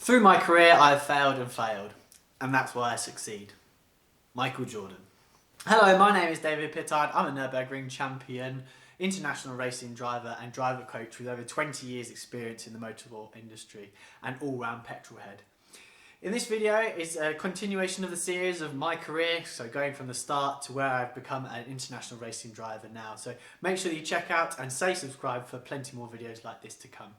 Through my career, I've failed and failed, and that's why I succeed. Michael Jordan. Hello, my name is David Pittard. I'm a Nürburgring champion, international racing driver and driver coach with over 20 years experience in the motorsport industry and all-round petrol head. In this video is a continuation of the series of my career, so going from the start to where I've become an international racing driver now. So make sure that you check out and say subscribe for plenty more videos like this to come.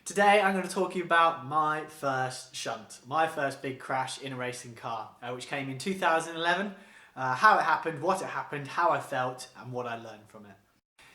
Today I'm going to talk to you about my first shunt, my first big crash in a racing car, which came in 2011, how it happened, what it happened, how I felt and what I learned from it.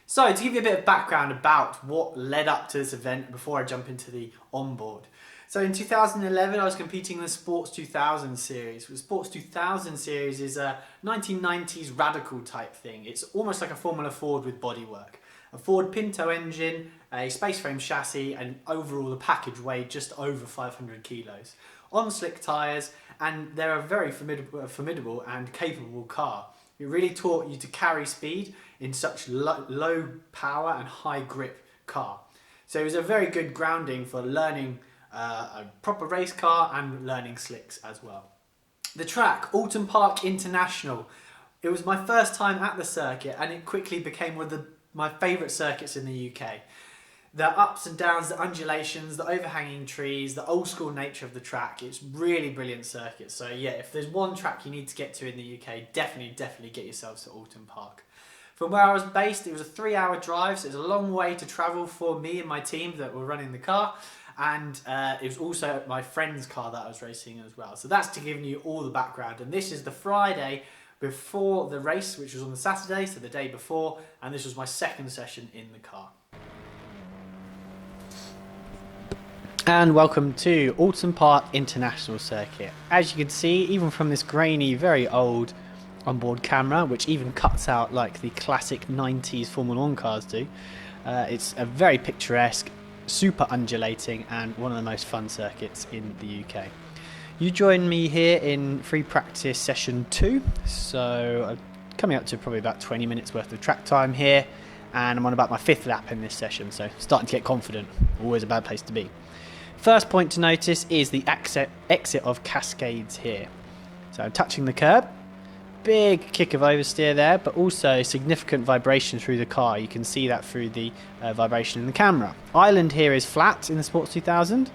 So to give you a bit of background about what led up to this event before I jump into the onboard. So in 2011 I was competing in the Sports 2000 series. The Sports 2000 series is a 1990s radical type thing. It's almost like a Formula Ford with bodywork. A Ford Pinto engine, a space frame chassis, and overall the package weighed just over 500 kilos. On slick tyres, and they're a very formidable and capable car. It really taught you to carry speed in such low power and high grip car. So it was a very good grounding for learning a proper race car and learning slicks as well. The track, Alton Park International. It was my first time at the circuit and it quickly became one of my favourite circuits in the UK. The ups and downs, the undulations, the overhanging trees, the old school nature of the track, it's really brilliant circuit. So yeah, if there's one track you need to get to in the UK, definitely get yourselves to Alton Park. From where I was based, it was a 3-hour drive, so it was a long way to travel for me and my team that were running the car. And it was also my friend's car that I was racing as well. So that's to give you all the background. And this is the Friday before the race, which was on the Saturday, so the day before, and this was my second session in the car. And welcome to Alton Park International Circuit. As you can see, even from this grainy, very old onboard camera, which even cuts out like the classic 90s Formula 1 cars do, it's a very picturesque, super undulating, and one of the most fun circuits in the UK. You joined me here in free practice session 2, so coming up to probably about 20 minutes worth of track time here, and I'm on about my 5th lap in this session, so starting to get confident. Always a bad place to be. First point to notice is the exit of Cascades here. So I'm touching the curb, big kick of oversteer there, but also significant vibration through the car. You can see that through the vibration in the camera. Island here is flat in the Sports 2000,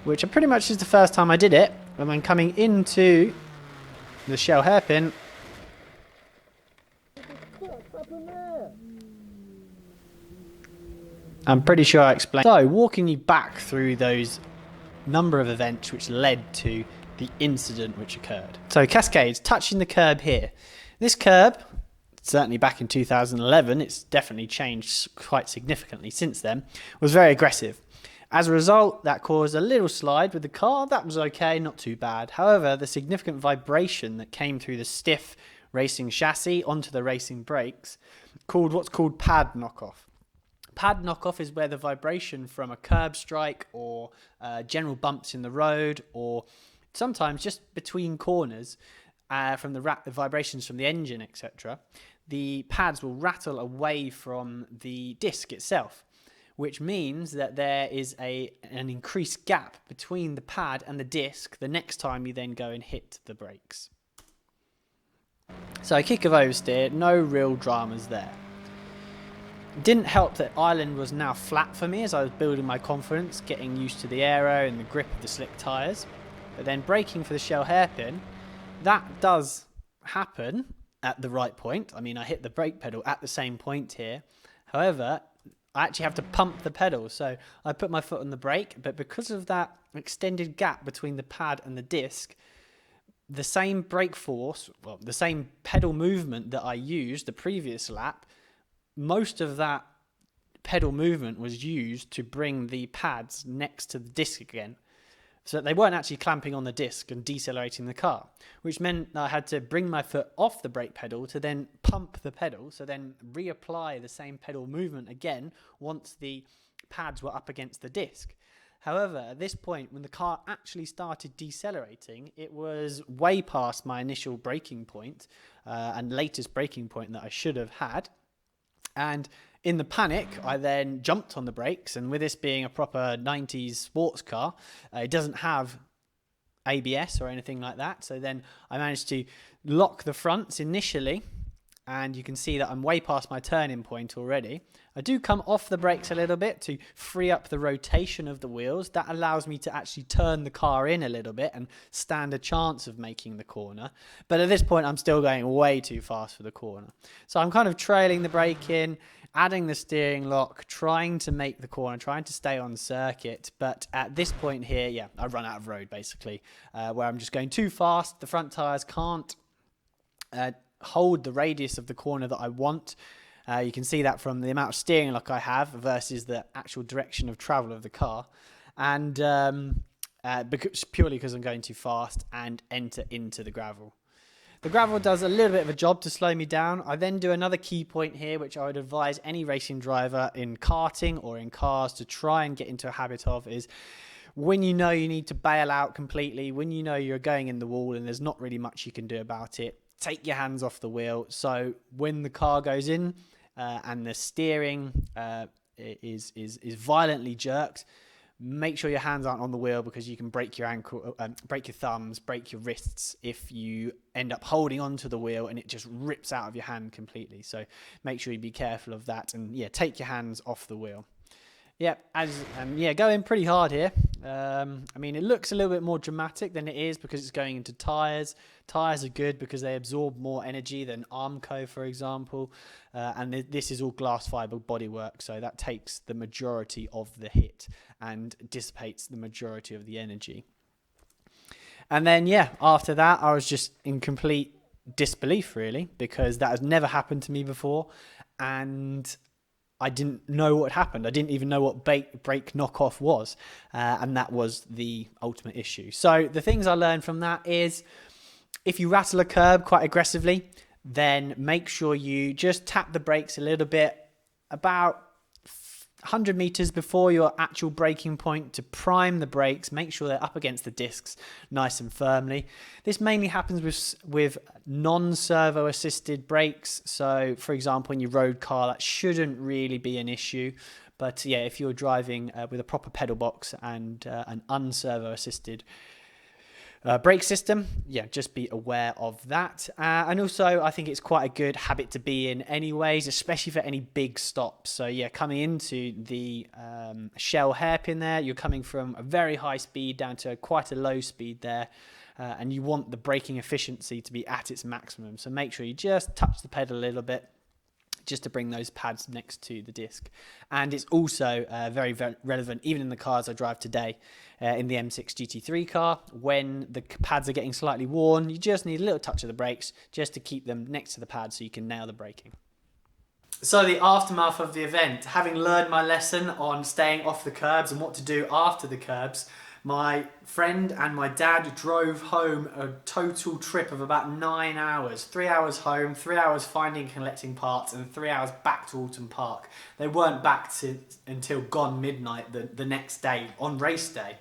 which pretty much is the first time I did it. And then coming into the shell hairpin, I'm pretty sure I explained. So walking you back through those number of events which led to the incident which occurred. So Cascades, touching the curb here. This curb, certainly back in 2011, it's definitely changed quite significantly since then, was very aggressive. As a result, that caused a little slide with the car. That was okay, not too bad. However, the significant vibration that came through the stiff racing chassis onto the racing brakes called what's called pad knockoff. Pad knockoff is where the vibration from a curb strike or general bumps in the road, or sometimes just between corners, from the vibrations from the engine, etc., the pads will rattle away from the disc itself, which means that there is an increased gap between the pad and the disc the next time you then go and hit the brakes. So a kick of oversteer, no real dramas there. Didn't help that Island was now flat for me as I was building my confidence, getting used to the aero and the grip of the slick tyres. But then braking for the shell hairpin, that does happen at the right point. I mean, I hit the brake pedal at the same point here. However, I actually have to pump the pedal. So I put my foot on the brake, but because of that extended gap between the pad and the disc, the same brake force, well, the same pedal movement that I used the previous lap, most of that pedal movement was used to bring the pads next to the disc again. So they weren't actually clamping on the disc and decelerating the car, which meant I had to bring my foot off the brake pedal to then pump the pedal, so then reapply the same pedal movement again once the pads were up against the disc. However, at this point, when the car actually started decelerating, it was way past my initial braking point and latest braking point that I should have had. And In the panic, I then jumped on the brakes, and with this being a proper 90s sports car, it doesn't have ABS or anything like that. So then I managed to lock the fronts initially, and you can see that I'm way past my turning point already. I do come off the brakes a little bit to free up the rotation of the wheels. That allows me to actually turn the car in a little bit and stand a chance of making the corner. But at this point, I'm still going way too fast for the corner. So I'm kind of trailing the brake in, adding the steering lock, trying to make the corner, trying to stay on circuit. But at this point here, yeah, I run out of road basically, where I'm just going too fast. The front tyres can't hold the radius of the corner that I want. You can see that from the amount of steering lock I have versus the actual direction of travel of the car. And purely because I'm going too fast and enter into the gravel. The gravel does a little bit of a job to slow me down. I then do another key point here, which I would advise any racing driver in karting or in cars to try and get into a habit of, is when you know you need to bail out completely, when you know you're going in the wall and there's not really much you can do about it, take your hands off the wheel. So when the car goes in and the steering is violently jerked, make sure your hands aren't on the wheel, because you can break your ankle, break your thumbs, break your wrists if you end up holding onto the wheel and it just rips out of your hand completely. So make sure you be careful of that, and yeah, take your hands off the wheel. Yeah, going pretty hard here. I mean, it looks a little bit more dramatic than it is because it's going into tyres. Tyres are good because they absorb more energy than Armco, for example. And this is all glass fibre bodywork, so that takes the majority of the hit and dissipates the majority of the energy. And then, yeah, after that, I was just in complete disbelief, really, because that has never happened to me before. And I didn't know what happened. I didn't even know what brake knockoff was. And that was the ultimate issue. So the things I learned from that is, if you rattle a curb quite aggressively, then make sure you just tap the brakes a little bit, about 100 meters before your actual braking point, to prime the brakes. Make sure they're up against the discs nice and firmly. This mainly happens with non-servo assisted brakes. So for example, in your road car, that shouldn't really be an issue. But yeah, if you're driving with a proper pedal box and an unservo assisted brake system, yeah, just be aware of that. And also, I think it's quite a good habit to be in anyways, especially for any big stops. So yeah, coming into the Shell hairpin there, you're coming from a very high speed down to quite a low speed there. And you want the braking efficiency to be at its maximum. So make sure you just touch the pedal a little bit, just to bring those pads next to the disc. And it's also very, very relevant, even in the cars I drive today, in the M6 GT3 car. When the pads are getting slightly worn, you just need a little touch of the brakes just to keep them next to the pad so you can nail the braking. So the aftermath of the event, having learned my lesson on staying off the curbs and what to do after the curbs, my friend and my dad drove home a total trip of about 9 hours. 3 hours home, 3 hours finding and collecting parts, and 3 hours back to Alton Park. They weren't back until gone midnight the next day, on race day.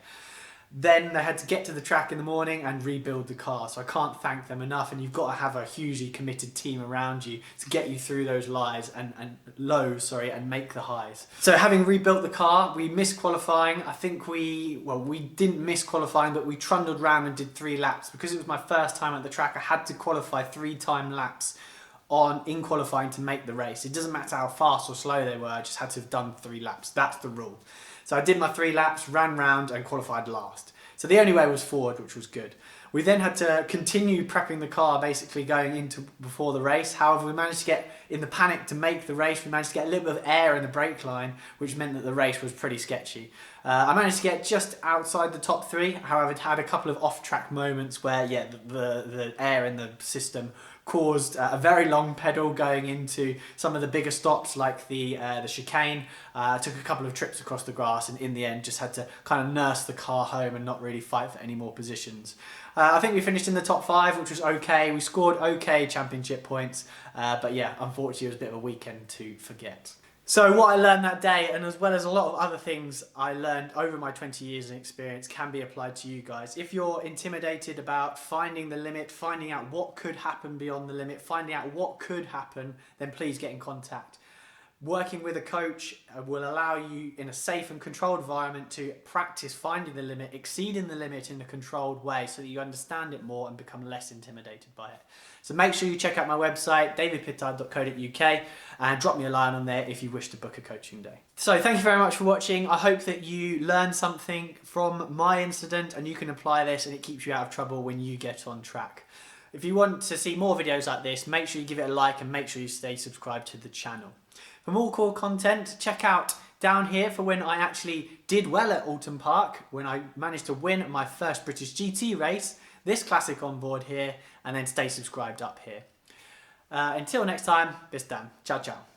Then they had to get to the track in the morning and rebuild the car. So I can't thank them enough. And you've got to have a hugely committed team around you to get you through those lows and make the highs. So having rebuilt the car, we missed qualifying. I think we didn't miss qualifying, but we trundled around and did 3 laps. Because it was my first time at the track, I had to qualify 3-time laps in qualifying to make the race. It doesn't matter how fast or slow they were, I just had to have done 3 laps. That's the rule. So I did my 3 laps, ran round and qualified last. So the only way was forward, which was good. We then had to continue prepping the car, basically going into before the race. However, we managed to get, in the panic to make the race, we managed to get a little bit of air in the brake line, which meant that the race was pretty sketchy. I managed to get just outside the top 3. However, it had a couple of off-track moments where, yeah, the air in the system caused a very long pedal going into some of the bigger stops, like the chicane. Took a couple of trips across the grass, and in the end just had to kind of nurse the car home and not really fight for any more positions. I think we finished in the top 5, which was okay. We scored okay championship points, but yeah, unfortunately it was a bit of a weekend to forget. So what I learned that day, and as well as a lot of other things I learned over my 20 years of experience, can be applied to you guys. If you're intimidated about finding the limit, finding out what could happen beyond the limit, finding out what could happen, then please get in contact. Working with a coach will allow you in a safe and controlled environment to practice finding the limit, exceeding the limit in a controlled way so that you understand it more and become less intimidated by it. So make sure you check out my website, davidpittard.co.uk, and drop me a line on there if you wish to book a coaching day. So thank you very much for watching. I hope that you learned something from my incident and you can apply this and it keeps you out of trouble when you get on track. If you want to see more videos like this, make sure you give it a like and make sure you stay subscribed to the channel. For more cool content, check out down here for when I actually did well at Alton Park, when I managed to win my first British GT race, this classic on board here, and then stay subscribed up here. Until next time, bis dann. Ciao, ciao.